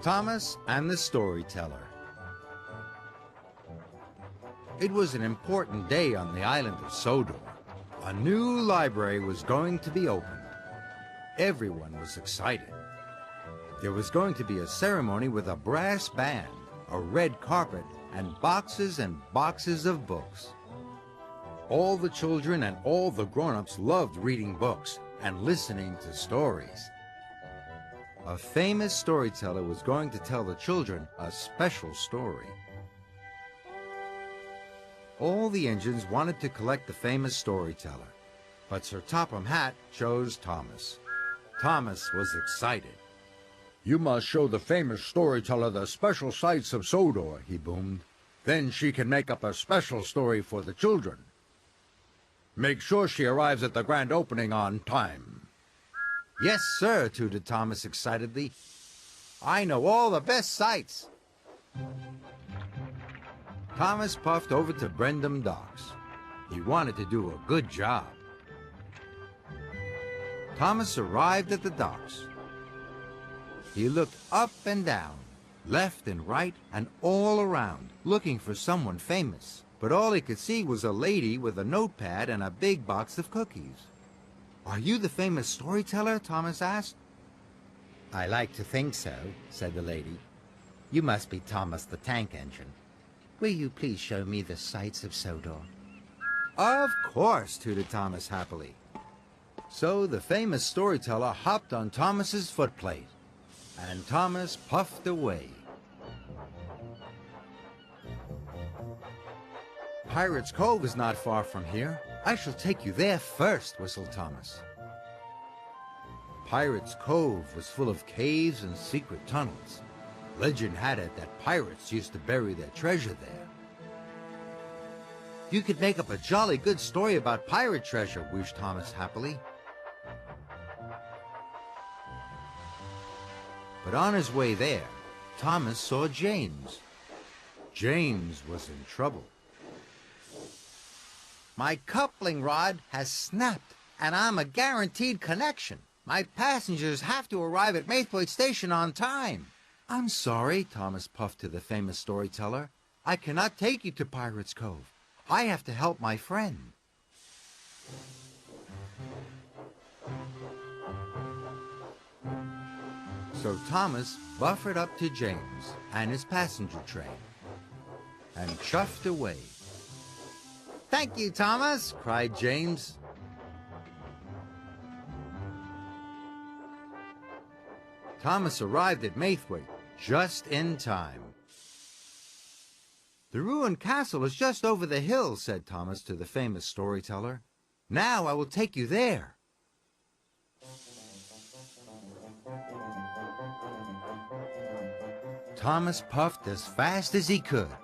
Thomas and the Storyteller. It was an important day on the island of Sodor. A new library was going to be opened. Everyone was excited. There was going to be a ceremony with a brass band, a red carpet, and boxes of books. All the children and all the grown-ups loved reading books and listening to stories. A famous storyteller was going to tell the children a special story. All the engines wanted to collect the famous storyteller, but Sir Topham Hatt chose Thomas. Thomas was excited. "You must show the famous storyteller the special sights of Sodor," he boomed. "Then she can make up a special story for the children. Make sure she arrives at the grand opening on time." "Yes, sir," tooted Thomas excitedly. "I know all the best sights." Thomas puffed over to Brendam Docks. He wanted to do a good job. Thomas arrived at the docks. He looked up and down, left and right, and all around, looking for someone famous. But all he could see was a lady with a notepad and a big box of cookies. "Are you the famous storyteller?" Thomas asked. "I like to think so," said the lady. "You must be Thomas the Tank Engine. Will you please show me the sights of Sodor?" "Of course," tooted Thomas happily. So the famous storyteller hopped on Thomas's footplate, and Thomas puffed away. "Pirate's Cove is not far from here. I shall take you there first," whistled Thomas. Pirate's Cove was full of caves and secret tunnels. Legend had it that pirates used to bury their treasure there. "You could make up a jolly good story about pirate treasure," wished Thomas happily. But on his way there, Thomas saw James. James was in trouble. "My coupling rod has snapped, and I'm a guaranteed connection. My passengers have to arrive at Maithwaite Station on time." "I'm sorry," Thomas puffed to the famous storyteller. "I cannot take you to Pirate's Cove. I have to help my friend." So Thomas buffered up to James and his passenger train and chuffed away. "Thank you, Thomas," cried James. Thomas arrived at Maithwaite just in time. "The ruined castle is just over the hill," said Thomas to the famous storyteller. "Now I will take you there." Thomas puffed as fast as he could.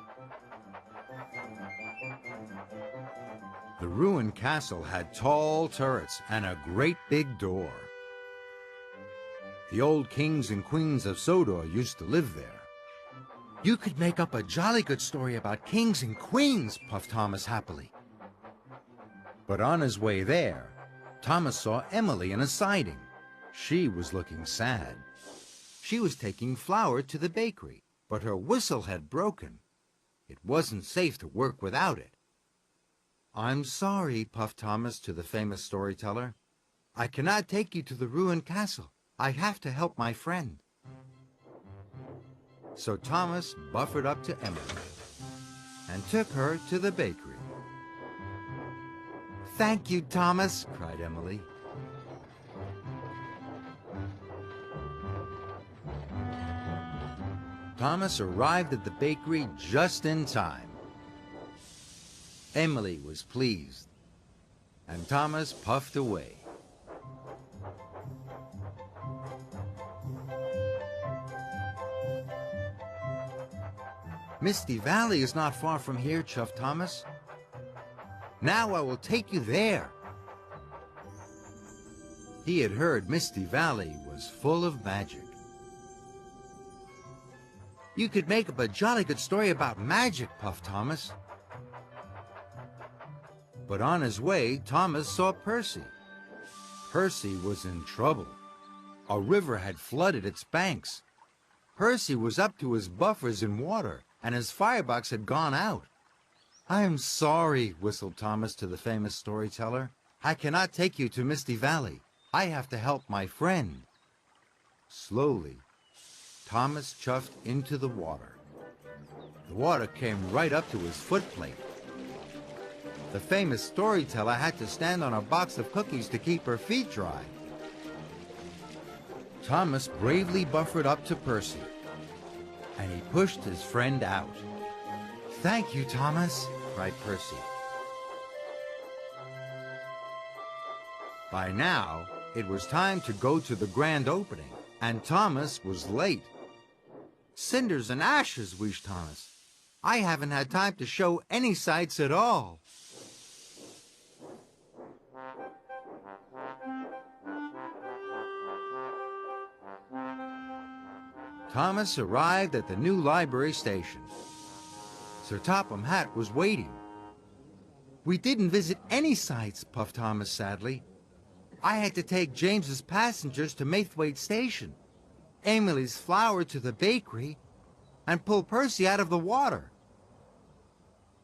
The ruined castle had tall turrets and a great big door. The old kings and queens of Sodor used to live there. "You could make up a jolly good story about kings and queens," puffed Thomas happily. But on his way there, Thomas saw Emily in a siding. She was looking sad. She was taking flour to the bakery, but her whistle had broken. It wasn't safe to work without it. "I'm sorry," puffed Thomas to the famous storyteller. "I cannot take you to the ruined castle. I have to help my friend." So Thomas buffered up to Emily and took her to the bakery. "Thank you, Thomas," cried Emily. Thomas arrived at the bakery just in time. Emily was pleased, and Thomas puffed away. "Misty Valley is not far from here," chuffed Thomas. "Now I will take you there." He had heard Misty Valley was full of magic. "You could make up a jolly good story about magic," puffed Thomas. But on his way, Thomas saw Percy. Percy was in trouble. A river had flooded its banks. Percy was up to his buffers in water, and his firebox had gone out. "I am sorry," whistled Thomas to the famous storyteller. "I cannot take you to Misty Valley. I have to help my friend." Slowly, Thomas chuffed into the water. The water came right up to his footplate. The famous storyteller had to stand on a box of cookies to keep her feet dry. Thomas bravely buffered up to Percy, and he pushed his friend out. "Thank you, Thomas," cried Percy. By now, it was time to go to the grand opening, and Thomas was late. "Cinders and ashes," wheezed Thomas. "I haven't had time to show any sights at all." Thomas arrived at the new library station. Sir Topham Hatt was waiting. "We didn't visit any sights," puffed Thomas sadly. "I had to take James's passengers to Maithwaite Station, Emily's flour to the bakery, and pull Percy out of the water."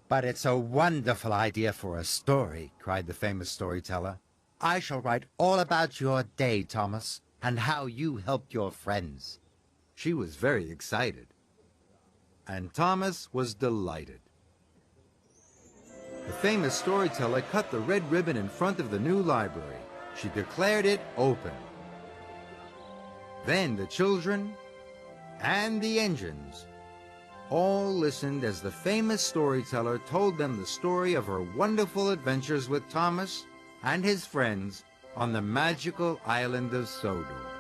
"But it's a wonderful idea for a story," cried the famous storyteller. "I shall write all about your day, Thomas, and how you helped your friends." She was very excited, and Thomas was delighted. The famous storyteller cut the red ribbon in front of the new library. She declared it open. Then the children and the engines all listened as the famous storyteller told them the story of her wonderful adventures with Thomas and his friends on the magical island of Sodor.